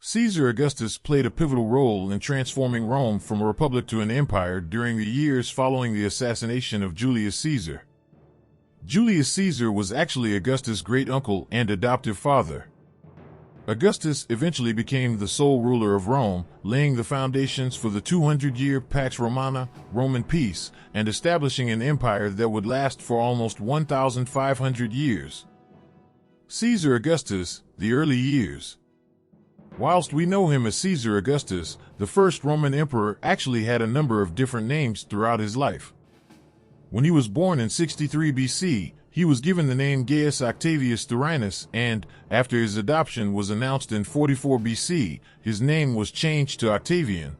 Caesar Augustus played a pivotal role in transforming Rome from a republic to an empire during the years following the assassination of Julius Caesar. Julius Caesar was actually Augustus' great-uncle and adoptive father. Augustus eventually became the sole ruler of Rome, laying the foundations for the 200-year Pax Romana, Roman peace, and establishing an empire that would last for almost 1,500 years. Caesar Augustus, the early years. Whilst we know him as Caesar Augustus, the first Roman emperor actually had a number of different names throughout his life. When he was born in 63 BC, he was given the name Gaius Octavius Thurinus and, after his adoption was announced in 44 BC, his name was changed to Octavian.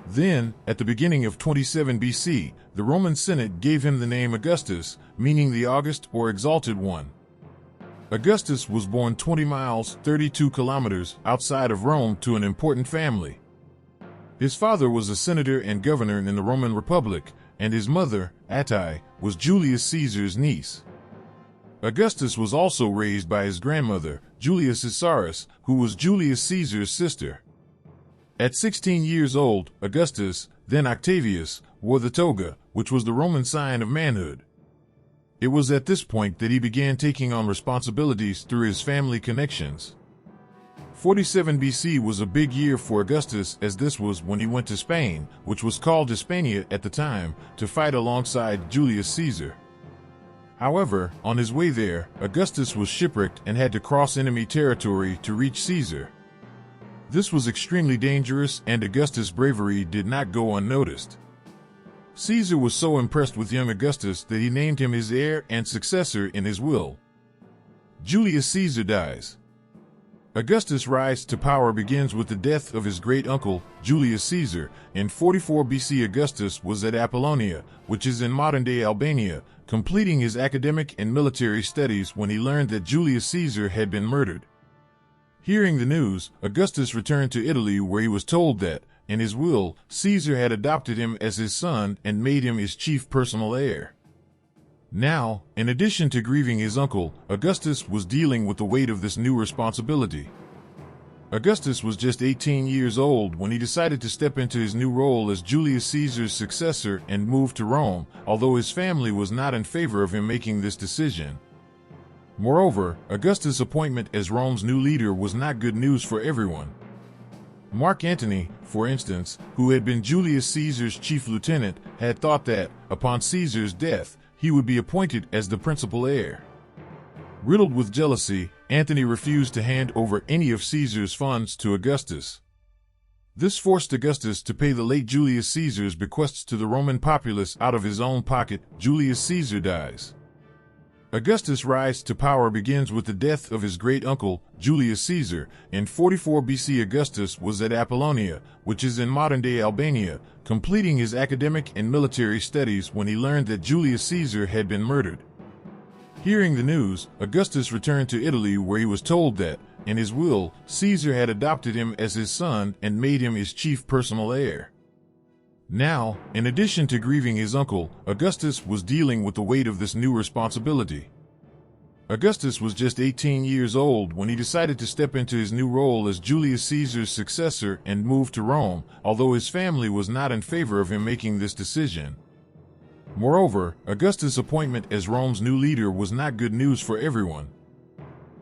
Then, at the beginning of 27 BC, the Roman Senate gave him the name Augustus, meaning the August or Exalted One. Augustus was born 20 miles (32 kilometers) outside of Rome to an important family. His father was a senator and governor in the Roman Republic, and his mother, Attai, was Julius Caesar's niece. Augustus was also raised by his grandmother, Julia Caesaris, who was Julius Caesar's sister. At 16 years old, Augustus, then Octavius, wore the toga, which was the Roman sign of manhood. It was at this point that he began taking on responsibilities through his family connections. 47 BC was a big year for Augustus, as this was when he went to Spain, which was called Hispania at the time, to fight alongside Julius Caesar. However, on his way there, Augustus was shipwrecked and had to cross enemy territory to reach Caesar. This was extremely dangerous, and Augustus' bravery did not go unnoticed. Caesar was so impressed with young Augustus that he named him his heir and successor in his will. Julius Caesar dies. Augustus' rise to power begins with the death of his great-uncle, Julius Caesar. In 44 BC, Augustus was at Apollonia, which is in modern-day Albania, completing his academic and military studies when he learned that Julius Caesar had been murdered. Hearing the news, Augustus returned to Italy, where he was told that, in his will, Caesar had adopted him as his son and made him his chief personal heir. Now, in addition to grieving his uncle, Augustus was dealing with the weight of this new responsibility. Augustus was just 18 years old when he decided to step into his new role as Julius Caesar's successor and move to Rome, although his family was not in favor of him making this decision. Moreover, Augustus' appointment as Rome's new leader was not good news for everyone. Mark Antony, for instance, who had been Julius Caesar's chief lieutenant, had thought that, upon Caesar's death, he would be appointed as the principal heir. Riddled with jealousy, Antony refused to hand over any of Caesar's funds to Augustus. This forced Augustus to pay the late Julius Caesar's bequests to the Roman populace out of his own pocket. Julius Caesar dies. Augustus' rise to power begins with the death of his great-uncle, Julius Caesar. In 44 BC, Augustus was at Apollonia, which is in modern-day Albania, completing his academic and military studies when he learned that Julius Caesar had been murdered. Hearing the news, Augustus returned to Italy, where he was told that, in his will, Caesar had adopted him as his son and made him his chief personal heir. Now, in addition to grieving his uncle, Augustus was dealing with the weight of this new responsibility. Augustus was just 18 years old when he decided to step into his new role as Julius Caesar's successor and move to Rome, although his family was not in favor of him making this decision. Moreover, Augustus' appointment as Rome's new leader was not good news for everyone.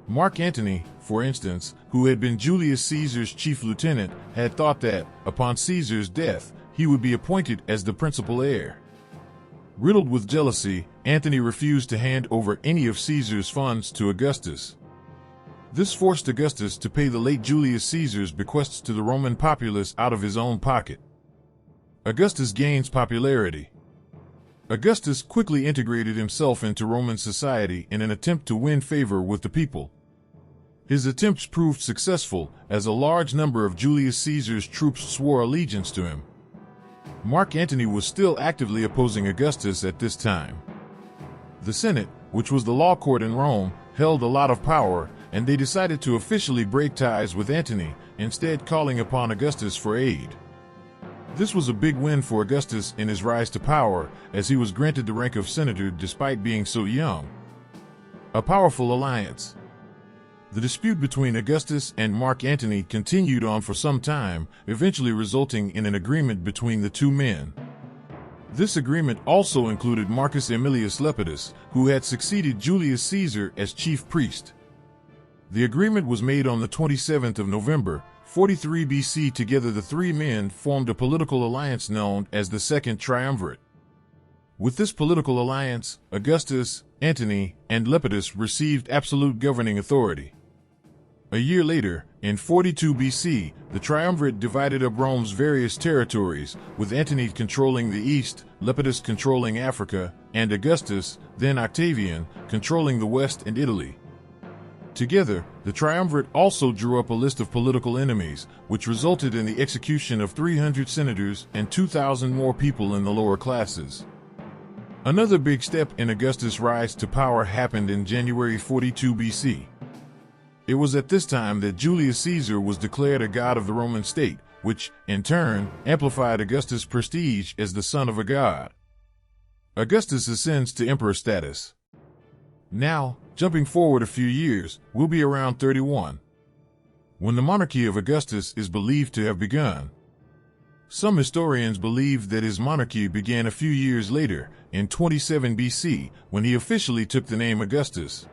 Mark Antony, for instance, who had been Julius Caesar's chief lieutenant, had thought that, upon Caesar's death, he would be appointed as the principal heir. Riddled with jealousy, Antony refused to hand over any of Caesar's funds to Augustus. This forced Augustus to pay the late Julius Caesar's bequests to the Roman populace out of his own pocket. Augustus gains popularity. Augustus quickly integrated himself into Roman society in an attempt to win favor with the people. His attempts proved successful, as a large number of Julius Caesar's troops swore allegiance to him. Mark Antony was still actively opposing Augustus at this time. The Senate, which was the law court in Rome, held a lot of power, and they decided to officially break ties with Antony, instead calling upon Augustus for aid. This was a big win for Augustus in his rise to power, as he was granted the rank of senator despite being so young. A powerful alliance. The dispute between Augustus and Mark Antony continued on for some time, eventually resulting in an agreement between the two men. This agreement also included Marcus Aemilius Lepidus, who had succeeded Julius Caesar as chief priest. The agreement was made on the 27th of November, 43 BC. Together the three men formed a political alliance known as the Second Triumvirate. With this political alliance, Augustus, Antony, and Lepidus received absolute governing authority. A year later, in 42 BC, the triumvirate divided up Rome's various territories, with Antony controlling the east, Lepidus controlling Africa, and Augustus, then Octavian, controlling the west and Italy. Together, the triumvirate also drew up a list of political enemies, which resulted in the execution of 300 senators and 2,000 more people in the lower classes. Another big step in Augustus' rise to power happened in January 42 BC. It was at this time that Julius Caesar was declared a god of the Roman state, which, in turn, amplified Augustus' prestige as the son of a god. Augustus ascends to emperor status. Now, jumping forward a few years, we'll be around 31, when the monarchy of Augustus is believed to have begun. Some historians believe that his monarchy began a few years later, in 27 BC, when he officially took the name Augustus.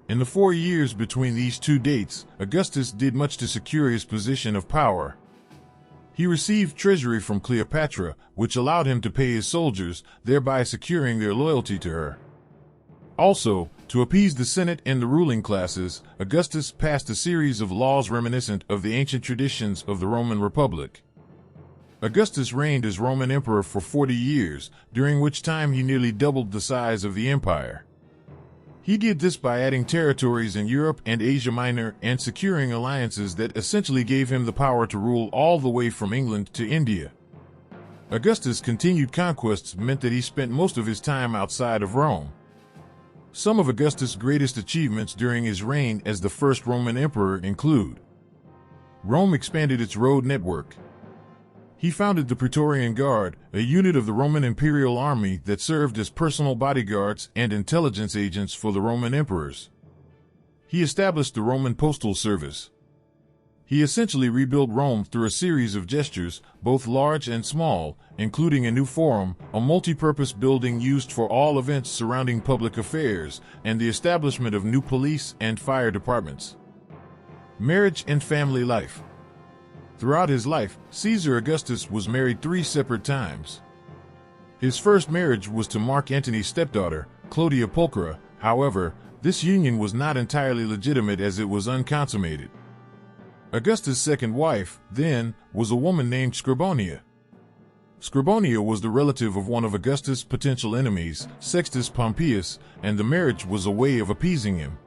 In the 4 years between these two dates, Augustus did much to secure his position of power. He received treasury from Cleopatra, which allowed him to pay his soldiers, thereby securing their loyalty to her. Also, to appease the Senate and the ruling classes, Augustus passed a series of laws reminiscent of the ancient traditions of the Roman Republic. Augustus reigned as Roman emperor for 40 years, during which time he nearly doubled the size of the empire. He did this by adding territories in Europe and Asia Minor and securing alliances that essentially gave him the power to rule all the way from England to India. Augustus' continued conquests meant that he spent most of his time outside of Rome. Some of Augustus' greatest achievements during his reign as the first Roman emperor include: Rome expanded its road network. He founded the Praetorian Guard, a unit of the Roman imperial army that served as personal bodyguards and intelligence agents for the Roman emperors. He established the Roman postal service. He essentially rebuilt Rome through a series of gestures, both large and small, including a new forum, a multi-purpose building used for all events surrounding public affairs, and the establishment of new police and fire departments. Marriage and family life. Throughout his life, Caesar Augustus was married 3 separate times. His first marriage was to Mark Antony's stepdaughter, Clodia Pulchra. However, this union was not entirely legitimate as it was unconsummated. Augustus' second wife, then, was a woman named Scribonia. Scribonia was the relative of one of Augustus' potential enemies, Sextus Pompeius, and the marriage was a way of appeasing him.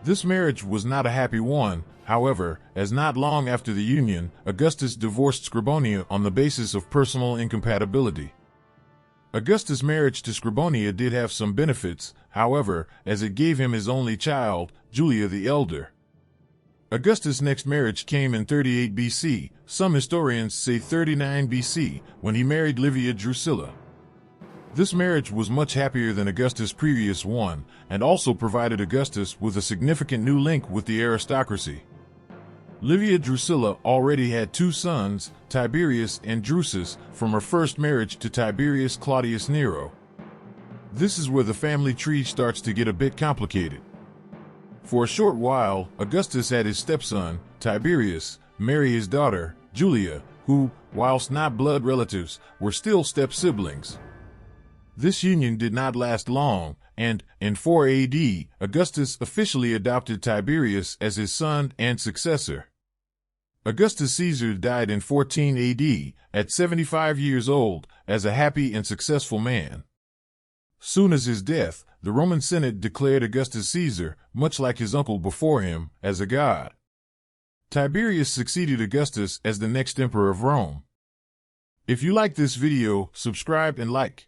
This marriage was not a happy one, however, as not long after the union, Augustus divorced Scribonia on the basis of personal incompatibility. Augustus' marriage to Scribonia did have some benefits, however, as it gave him his only child, Julia the Elder. Augustus' next marriage came in 38 BC, some historians say 39 BC, when he married Livia Drusilla. This marriage was much happier than Augustus' previous one, and also provided Augustus with a significant new link with the aristocracy. Livia Drusilla already had 2 sons, Tiberius and Drusus, from her first marriage to Tiberius Claudius Nero. This is where the family tree starts to get a bit complicated. For a short while, Augustus had his stepson, Tiberius, marry his daughter, Julia, who, whilst not blood relatives, were still step-siblings. This union did not last long, and, in 4 AD, Augustus officially adopted Tiberius as his son and successor. Augustus Caesar died in 14 AD, at 75 years old, as a happy and successful man. Soon as his death, the Roman Senate declared Augustus Caesar, much like his uncle before him, as a god. Tiberius succeeded Augustus as the next emperor of Rome. If you like this video, subscribe and like.